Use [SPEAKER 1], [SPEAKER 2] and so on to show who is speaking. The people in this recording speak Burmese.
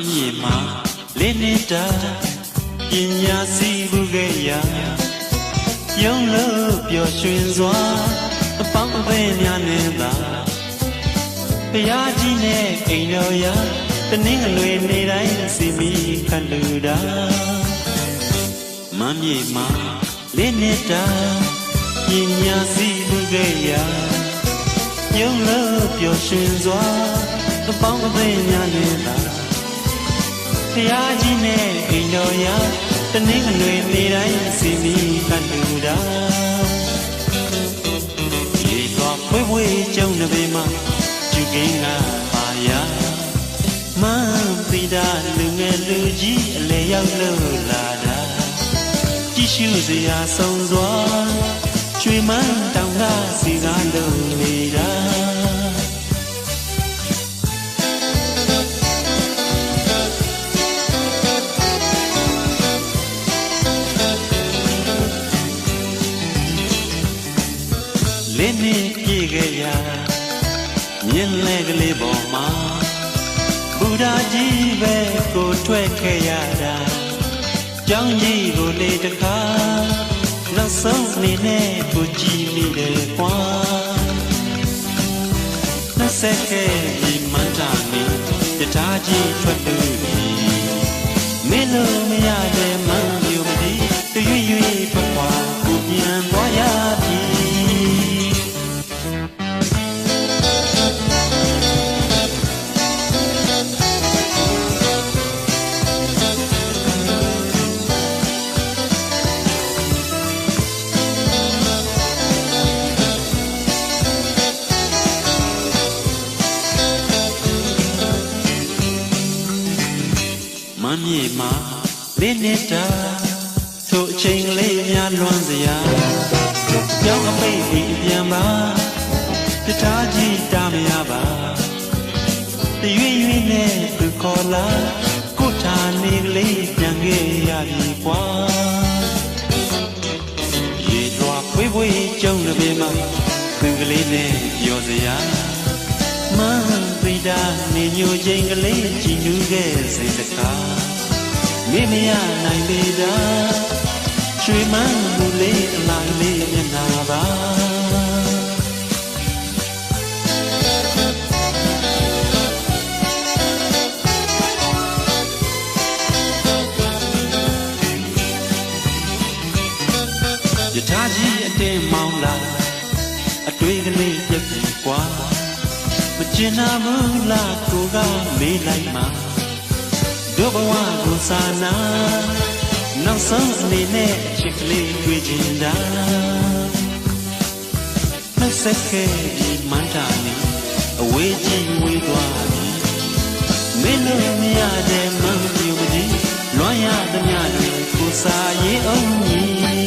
[SPEAKER 1] မြေမှာလေးနေတာပညာစီဘူးခဲ့ရယုံလို့ပျော်ရွှင်စွာအပေါင်းအသင်းများနဲ့သာဘုရားကြီးနဲ့အိမ်တော်ရာတနည်းအလွေနေတိုင်းစီမီခတ်လူတာမမြေမှာလေးနေတာပညာစီဘူးခဲ့ရယုံလို့ပျော်ရွှင်စွာအပေါင်းအသင်းများနဲ့သာဘုရားကြီးနဲ့အိမ်တော်ရာတနည်းအလွေနေတိုင်းစီမီခတ်လူတာရေတော်ဖွေးဖွေးကျုံနေပေမှာကျူကင်းကပါရမန်းသီတာလူငယ်လူကြီးအလေရောက်လို့လာတာကြည့်ရှုစရာဆုံးစွာရွှေမန်းတောင်ကစီကားလုံးနေတာလေးနှစ်ပြည့်ခဲ့ရမြင်းလဲကလေးပေါ်မှာဘုရားကြီးပဲကိုထွက်ခဲ့ရတာကြောင်းကြီးကိုလေတခါနောက်ဆုံးနေနဲ့ကိုကြည့်မိတယ်ကွာနှစ်ဆက်ခဲ့ဒီမန္တာနေတထားကြီးထွက်လို့မင်းလို့မရတဲ့မန်းမျိုးမဒီတရွေ့ရွေ့ဖွားဖွားကိုပြန်သွားရပြီမမြေမှာလေးနေတာထိုအချိန်လေးများလွန်စရာကြောင်းအပိတ်ပြီးပြန်ပါတထားကြီးတာမရပါတရွေ့ရွေ့နဲ့သူခေါ်လာကိုထာနေကလေးပြန်ခဲ့ရပြီကွာရေတော်ဖွေးဖွေးကျုံနေပေမှာသူကလေးနဲ့ပြောစရာမန်းသီတာနေညိုချိန်ကလေးကြည်နူးခဲ့စိတ်တကားမေမရနိုင်ပေတာရွှေမန်းမူလေးအလားလေးမျက်နာပါယထာကြီးအတင်းမောင်းလာအတွေ့ကလေးပြက်ပြီကွာမကျင်နာဘူးလားကိုကမေးလိုက်မှာဒုဘဝကိုစာနာနောက်ဆုံးအနေနဲ့ချစ်ကလေးတွေ့ချင်တာနှက်ဆက်ခဲ့ဒီမန္တာနေအဝေးကြီးဝေးသွားပြီမင်းတို့မရတဲ့မန်းမျိုးကြီးလွမ်းရသမျှတွေကိုစာရေးအောင်ကြီး